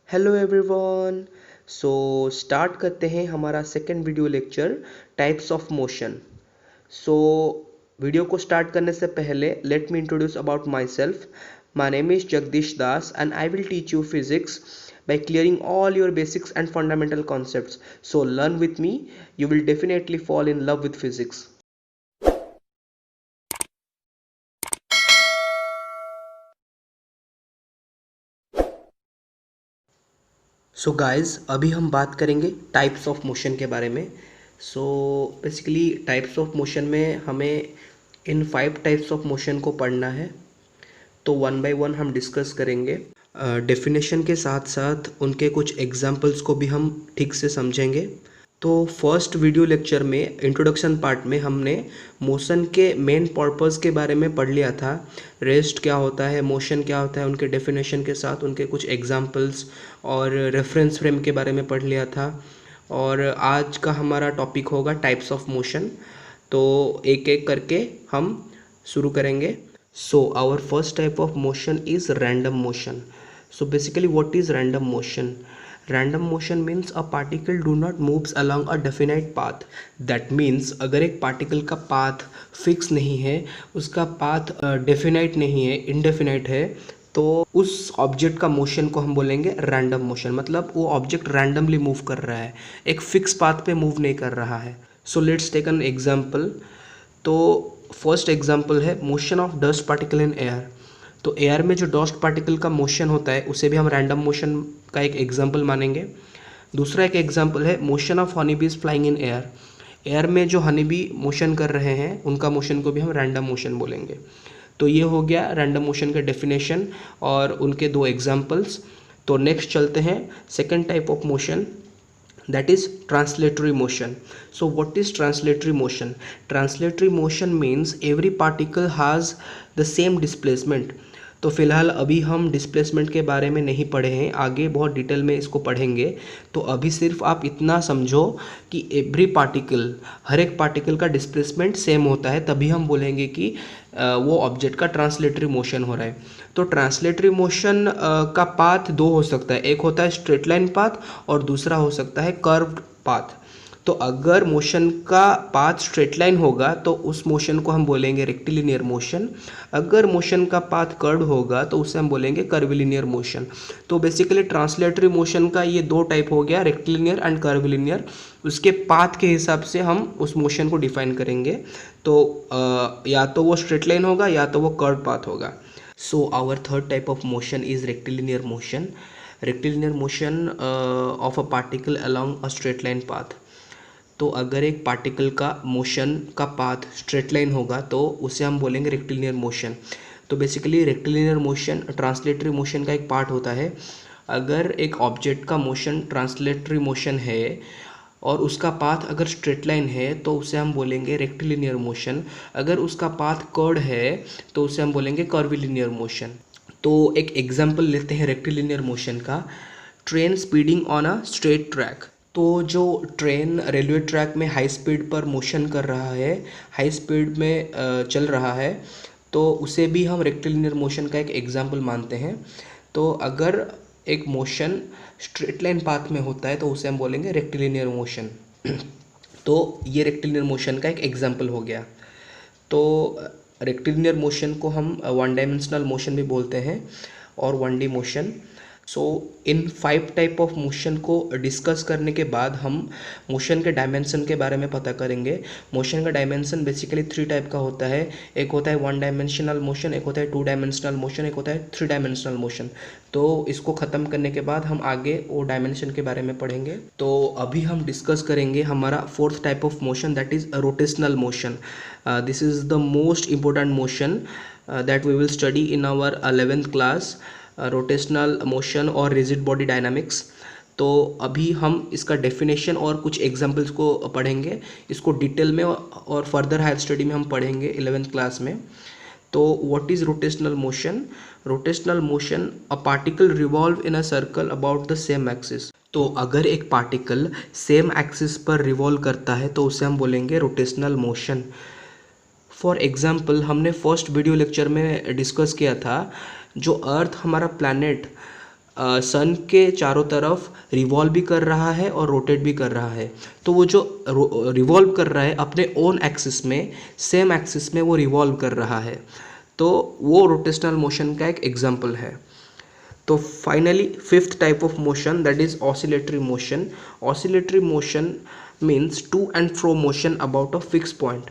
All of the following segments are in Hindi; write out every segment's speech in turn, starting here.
Hello everyone. सो स्टार्ट करते हैं हमारा second video lecture types of motion. So video को स्टार्ट करने से पहले let me introduce about my self. My name is Jagdish Das and I will teach you physics by clearing all your basics and fundamental concepts. So learn with me, you will definitely fall in love with physics. So guys, अभी हम बात करेंगे टाइप्स ऑफ मोशन के बारे में। So basically types of motion में हमें इन 5 टाइप्स ऑफ मोशन को पढ़ना है, तो वन बाय वन हम डिस्कस करेंगे। डेफिनेशन के साथ साथ उनके कुछ एग्जांपल्स को भी हम ठीक से समझेंगे। तो फर्स्ट वीडियो लेक्चर में इंट्रोडक्शन पार्ट में हमने मोशन के मेन पर्पस के बारे में पढ़ लिया था। रेस्ट क्या होता है, मोशन क्या होता है, उनके डेफिनेशन के साथ उनके कुछ एग्जांपल्स और रेफरेंस फ्रेम के बारे में पढ़ लिया था। और आज का हमारा टॉपिक होगा टाइप्स ऑफ मोशन। तो एक एक करके हम शुरू करेंगे। So our first type of motion is random motion. So basically what is random motion? Random motion means a particle do not moves along a definite path. That means अगर एक पार्टिकल का पाथ फिक्स नहीं है, उसका पाथ डेफिनाइट नहीं है, इनडेफिनाइट है, तो उस ऑब्जेक्ट का मोशन को हम बोलेंगे रैंडम मोशन। मतलब वो ऑब्जेक्ट रैंडमली मूव कर रहा है, एक फिक्स पाथ पे मूव नहीं कर रहा है। So let's take an example. तो फर्स्ट एग्जाम्पल है motion of dust particle in air. तो एयर में जो डस्ट पार्टिकल का मोशन होता है उसे भी हम रैंडम मोशन का एक एग्जांपल मानेंगे। दूसरा एक एग्जांपल है मोशन ऑफ हनी बीज फ्लाइंग इन एयर। एयर में जो हनी बी मोशन कर रहे हैं उनका मोशन को भी हम रैंडम मोशन बोलेंगे। तो ये हो गया रैंडम मोशन का डेफिनेशन और उनके 2 एग्जांपल्स। तो नेक्स्ट चलते हैं second type of motion, that is translatory motion. So what is translatory motion? Translatory motion means every particle has the same displacement. तो फिलहाल अभी हम डिस्प्लेसमेंट के बारे में नहीं पढ़े हैं, आगे बहुत डिटेल में इसको पढ़ेंगे। तो अभी सिर्फ आप इतना समझो कि एवरी पार्टिकल, हर एक पार्टिकल का डिस्प्लेसमेंट सेम होता है, तभी हम बोलेंगे कि वो ऑब्जेक्ट का ट्रांसलेटरी मोशन हो रहा है। तो ट्रांसलेटरी मोशन का पाथ 2 हो सकता है, एक होता है स्ट्रेट लाइन पाथ और दूसरा हो सकता है कर्व्ड पाथ। तो अगर मोशन का पाथ स्ट्रेट लाइन होगा तो उस मोशन को हम बोलेंगे रेक्टिलिनियर मोशन। अगर मोशन का पाथ कर्व होगा तो उसे हम बोलेंगे कर्विलिनियर मोशन। तो बेसिकली ट्रांसलेटरी मोशन का ये 2 टाइप हो गया, रेक्टिलिनियर एंड कर्विलिनियर। उसके पाथ के हिसाब से हम उस मोशन को डिफाइन करेंगे। तो या तो वो स्ट्रेट लाइन होगा या तो वो कर्व पाथ होगा। So our third type of motion is rectilinear motion. Rectilinear motion of a particle along a straight line path. तो अगर एक पार्टिकल का मोशन का पाथ स्ट्रेट लाइन होगा तो उसे हम बोलेंगे रेक्टिलिनियर मोशन। तो basically rectilinear motion translatory motion का एक पार्ट होता है। अगर एक ऑब्जेक्ट का मोशन ट्रांसलेटरी मोशन है और उसका पाथ अगर स्ट्रेट लाइन है तो उसे हम बोलेंगे रेक्टिलिनियर मोशन। अगर उसका पाथ कर्व्ड है तो उसे हम बोलेंगे कर्विलिनियर मोशन। तो एक एग्जांपल लेते हैं रेक्टिलिनियर मोशन का। Train speeding on a straight track. तो जो ट्रेन रेलवे ट्रैक में हाई स्पीड पर मोशन कर रहा है, हाई स्पीड में चल रहा है, तो उसे भी हम रेक्टिलिनियर मोशन का एक एग्जांपल मानते हैं। तो अगर एक मोशन स्ट्रेट लाइन पाथ में होता है तो उसे हम बोलेंगे रेक्टिलिनियर मोशन। तो ये रेक्टिलिनियर मोशन का एक एग्जांपल हो गया। तो रेक्टिलिनियर मोशन को हम 1 डायमेंशनल मोशन भी बोलते हैं और 1D motion. So in 5 type of motion को डिस्कस करने के बाद हम मोशन के डायमेंशन के बारे में पता करेंगे। मोशन का डायमेंशन बेसिकली 3 टाइप का होता है। एक होता है 1 डायमेंशनल मोशन, एक होता है 2 डायमेंशनल मोशन, एक होता है 3 डायमेंशनल मोशन। तो इसको ख़त्म करने के बाद हम आगे वो डायमेंशन के बारे में पढ़ेंगे। तो अभी हम डिस्कस करेंगे हमारा 4th type of motion, that is rotational motion. This is the most important motion that we will study in our 11th class, rotational motion और रिजिड बॉडी डायनामिक्स। तो अभी हम इसका डेफिनेशन और कुछ एग्जांपल्स को पढ़ेंगे। इसको डिटेल में और फर्दर हायर स्टडी में हम पढ़ेंगे 11th क्लास में। तो what is rotational motion? Rotational motion, a particle revolve in a circle about the same axis. तो अगर एक पार्टिकल सेम एक्सिस पर रिवॉल्व करता है तो उसे हम बोलेंगे रोटेशनल मोशन। फॉर एग्जाम्पल, हमने फर्स्ट वीडियो लेक्चर में डिस्कस किया था, जो अर्थ हमारा प्लैनेट सन के चारों तरफ रिवॉल्व भी कर रहा है और रोटेट भी कर रहा है। तो वो जो रिवॉल्व कर रहा है अपने ओन एक्सिस में, सेम एक्सिस में वो रिवॉल्व कर रहा है, तो वो रोटेशनल मोशन का एक एग्जाम्पल है। तो finally fifth type of motion, that is oscillatory motion. Oscillatory motion means to and fro motion about a fix point.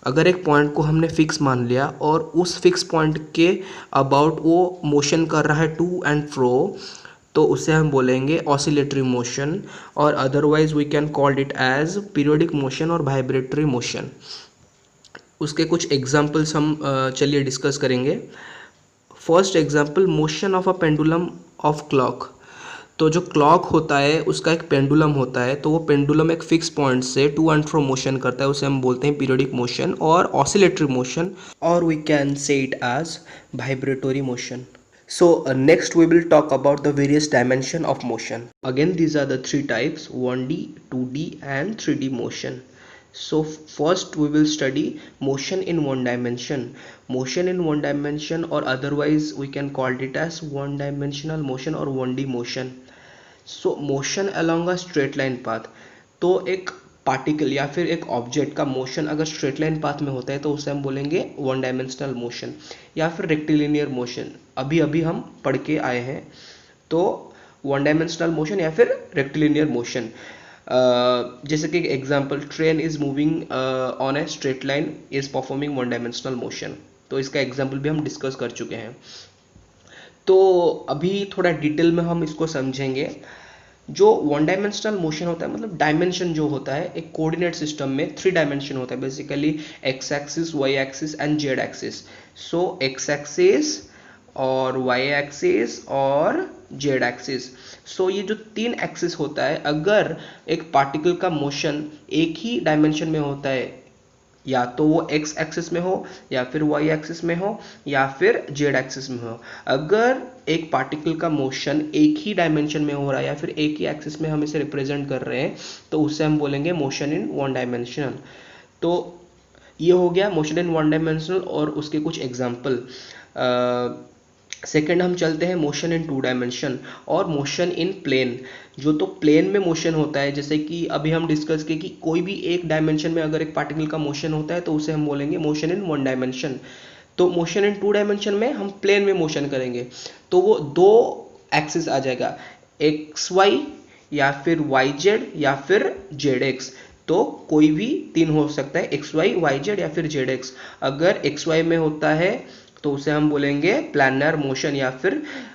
अगर एक पॉइंट को हमने फिक्स मान लिया और उस फिक्स पॉइंट के अबाउट वो मोशन कर रहा है टू एंड फ्रो, तो उसे हम बोलेंगे ऑसिलेटरी मोशन, और otherwise we can called it as periodic motion और वाइब्रेटरी मोशन। उसके कुछ एग्जाम्पल्स हम चलिए डिस्कस करेंगे। First example, motion of a pendulum of clock. तो जो क्लॉक होता है उसका एक पेंडुलम होता है, तो वो पेंडुलम एक फिक्स पॉइंट से टू एंड फ्रो मोशन करता है, उसे हम बोलते हैं पीरियोडिक मोशन और ऑसिलेटरी मोशन, और we can say it as vibratory motion. So next we will talk about the various dimension of motion. Again, these are the three types: 1D, 2D and 3D motion. So first we will study motion in one dimension. Motion in one dimension, or otherwise we can call it as one dimensional motion or 1D motion. So motion along a straight line path. तो एक पार्टिकल या फिर एक ऑब्जेक्ट का मोशन अगर स्ट्रेट लाइन पाथ में होता है तो उसे हम बोलेंगे वन डायमेंशनल मोशन या फिर रेक्टिलिनियर मोशन। अभी अभी हम पढ़ के आए हैं, तो वन डायमेंशनल मोशन या फिर रेक्टिलिनियर मोशन। जैसे कि example, train is moving on a straight line is performing one dimensional motion. तो इसका एग्जांपल भी हम डिस्कस कर चुके हैं। तो अभी थोड़ा डिटेल में हम इसको समझेंगे। जो वन डायमेंशनल मोशन होता है, मतलब डायमेंशन जो होता है एक कोऑर्डिनेट सिस्टम में 3 डायमेंशन होता है, basically X axis, Y axis and Z axis. So X axis और वाई एक्सिस और जेड एक्सिस। सो ये जो 3 एक्सिस होता है, अगर एक पार्टिकल का मोशन एक ही डायमेंशन में होता है, या तो वो एक्स एक्सिस में हो या फिर वाई एक्सिस में हो या फिर जेड एक्सिस में हो। अगर एक पार्टिकल का मोशन एक ही डायमेंशन में हो रहा है या फिर एक ही एक्सिस में हम इसे रिप्रेजेंट कर रहे हैं, तो उससे हम बोलेंगे मोशन इन वन डायमेंशनल। तो ये हो गया मोशन इन वन डायमेंशनल और उसके कुछ एग्जाम्पल। सेकेंड हम चलते हैं मोशन इन टू डायमेंशन और मोशन इन प्लेन। जो तो प्लेन में मोशन होता है, जैसे कि अभी हम डिस्कस किए कि कोई भी एक डायमेंशन में अगर एक पार्टिकल का मोशन होता है तो उसे हम बोलेंगे मोशन इन वन डायमेंशन। तो मोशन इन टू डायमेंशन में हम प्लेन में मोशन करेंगे, तो वो 2 एक्सिस आ जाएगा, एक्स वाई या फिर वाई जेड या फिर जेड एक्स। तो कोई भी 3 हो सकता है, एक्स वाई, वाई जेड या फिर जेड एक्स। अगर एक्स वाई में होता है तो उसे हम बोलेंगे प्लानर मोशन, या फिर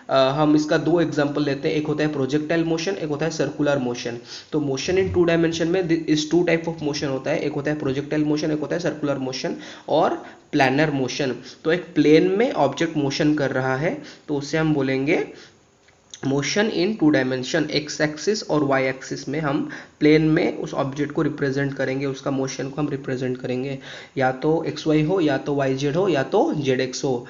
हम इसका 2 एग्जांपल लेते हैं, एक होता है प्रोजेक्टाइल मोशन, एक होता है सर्कुलर मोशन। तो मोशन इन टू डायमेंशन में इस 2 टाइप ऑफ मोशन होता है, एक होता है प्रोजेक्टाइल मोशन, एक होता है सर्कुलर मोशन और प्लानर मोशन। तो एक प्लेन में ऑब्जेक्ट मोशन कर रहा है तो उसे हम बोलेंगे motion in two dimension. X axis और वाई एक्सिस में हम प्लेन में उस ऑब्जेक्ट को रिप्रेजेंट करेंगे, उसका मोशन को हम रिप्रेजेंट करेंगे, या तो एक्स वाई हो या तो वाई जेड हो या तो जेड एक्स हो।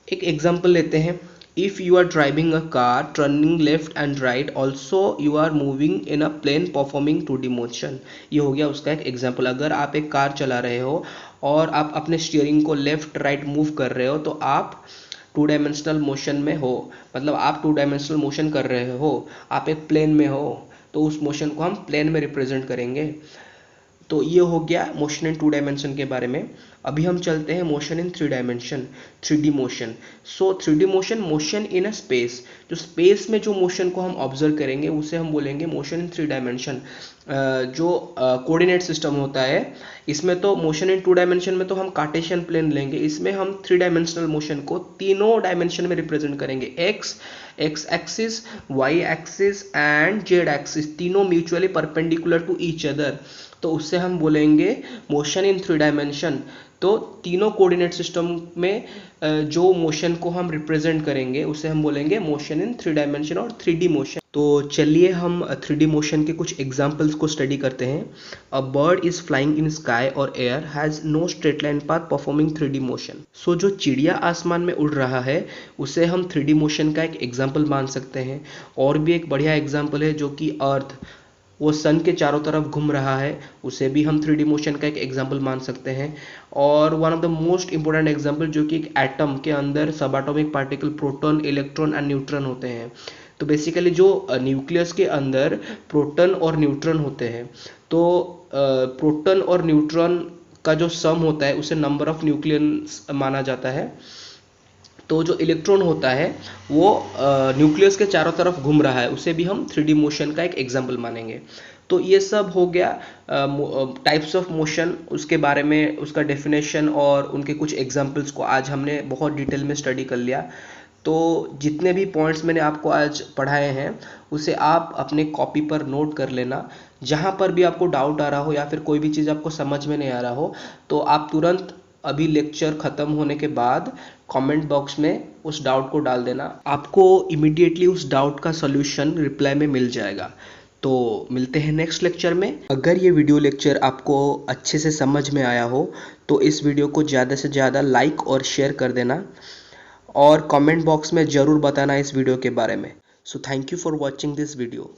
एक एग्जांपल लेते हैं, if you are driving a car turning left and right, also you are moving in a plane performing 2D motion. ये हो गया उसका एक एग्जाम्पल। अगर आप एक कार चला रहे हो और आप अपने स्टीयरिंग को लेफ्ट राइट मूव कर रहे हो, तो आप 2 डायमेंशनल मोशन में हो, मतलब आप 2 डायमेंशनल मोशन कर रहे हो, आप एक प्लेन में हो, तो उस मोशन को हम प्लेन में रिप्रेजेंट करेंगे। तो ये हो गया मोशन इन 2 डायमेंशन के बारे में। अभी हम चलते हैं motion in 3 dimension, 3D motion. So 3D motion, motion in a space. जो स्पेस में जो मोशन को हम ऑब्जर्व करेंगे उसे हम बोलेंगे मोशन इन 3 डायमेंशन। जो कोऑर्डिनेट सिस्टम होता है, इसमें तो मोशन इन 2 डायमेंशन में तो हम कार्टेशियन प्लेन लेंगे, इसमें हम 3 डायमेंशनल मोशन को तीनों डायमेंशन में रिप्रेजेंट करेंगे, X axis, Y axis and Z axis, तीनों mutually perpendicular to each other. तो उससे हम बोलेंगे मोशन इन 3 डायमेंशन। तो तीनों कोऑर्डिनेट सिस्टम में जो मोशन को हम रिप्रेजेंट करेंगे उसे हम बोलेंगे मोशन इन 3 डायमेंशन और 3D मोशन। तो चलिए हम 3D मोशन के कुछ एग्जांपल्स को स्टडी करते हैं। A bird is flying in sky और air has no straight line path performing 3D motion. So जो चिड़िया आसमान में उड़ रहा है उसे हम 3D मोशन का एक एग्जाम्पल मान सकते हैं। और भी एक बढ़िया एग्जाम्पल है जो कि अर्थ, वो सन के चारों तरफ घूम रहा है, उसे भी हम 3D मोशन का एक एग्जाम्पल मान सकते हैं। और one of the most important example जो कि एक एटम के अंदर सब atomic particle proton, electron and neutron होते हैं। तो बेसिकली जो न्यूक्लियस के अंदर प्रोटॉन और न्यूट्रॉन होते हैं, तो प्रोटॉन और न्यूट्रॉन का जो सम होता है उसे नंबर ऑफ न्यूक्लियस माना जाता है। तो जो इलेक्ट्रॉन होता है वो न्यूक्लियस के चारों तरफ घूम रहा है, उसे भी हम 3D मोशन का एक एग्जाम्पल मानेंगे। तो ये सब हो गया टाइप्स ऑफ मोशन, उसके बारे में उसका डेफिनेशन और उनके कुछ एग्जाम्पल्स को आज हमने बहुत डिटेल में स्टडी कर लिया। तो जितने भी पॉइंट्स मैंने आपको आज पढ़ाए हैं उसे आप अपने कॉपी पर नोट कर लेना। जहाँ पर भी आपको डाउट आ रहा हो या फिर कोई भी चीज़ आपको समझ में नहीं आ रहा हो, तो आप तुरंत अभी लेक्चर ख़त्म होने के बाद कमेंट बॉक्स में उस डाउट को डाल देना, आपको इमीडिएटली उस डाउट का सॉल्यूशन रिप्लाई में मिल जाएगा। तो मिलते हैं नेक्स्ट लेक्चर में। अगर ये वीडियो लेक्चर आपको अच्छे से समझ में आया हो तो इस वीडियो को ज़्यादा से ज़्यादा लाइक और शेयर कर देना, और कमेंट बॉक्स में ज़रूर बताना इस वीडियो के बारे में। So thank you for watching this video.